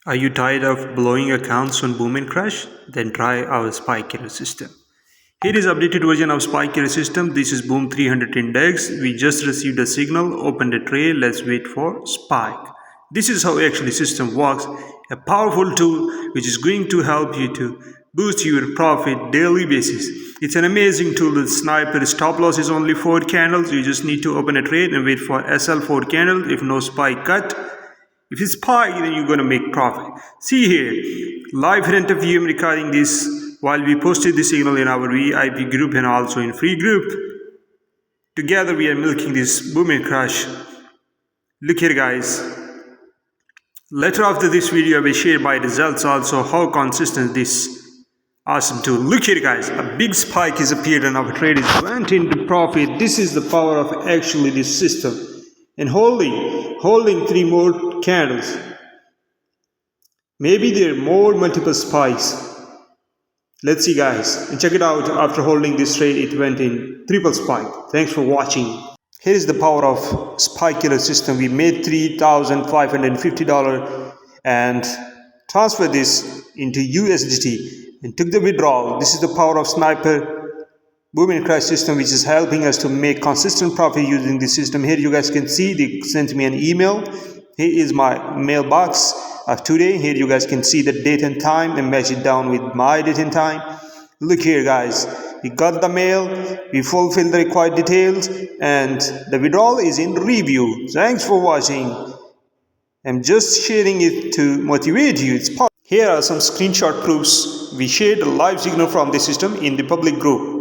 Are you tired of blowing accounts on boom and crash? Then try our 𝐒𝐄𝐑𝐈𝐕 system. Here is updated version of 𝐒𝐄𝐑𝐈𝐕 system. This is boom 300 index. We just received a signal, opened a tray. Let's wait for spike. This is how actually system works. A powerful tool which is going to help you to boost your profit daily basis. It's an amazing tool. The sniper stop loss is only 4 candles. You just need to open a trade and wait for SL 4 candles. If no spike cut, if it's spike, then you're going to make profit. See here, live interview. I'm recording this while we posted the signal in our VIP group and also in free group. Together we are milking this boom and crash. Look here, guys. Later after this video, I will share my results also, how consistent this awesome tool. Look here, guys. A big spike has appeared and our trade is went into profit. This is the power of actually this system. And holding 3 more candles. Maybe there are more multiple spikes. Let's see, guys, and check it out. After holding this trade, it went in triple spike. Thanks for watching. Here is the power of 𝐒𝐄𝐑𝐈𝐕 system. We made $3,550 and transferred this into USDT and took the withdrawal. This is the power of sniper boom and crash system, which is helping us to make consistent profit using this system. Here you guys can see they sent me an email. Here is my mailbox of today. Here you guys can see the date and time and match it down with my date and time. Look here, guys, we got the mail, we fulfilled the required details, and the withdrawal is in review. Thanks for watching. I'm just sharing it to motivate you. Here are some screenshot proofs. We shared a live signal from the system in the public group.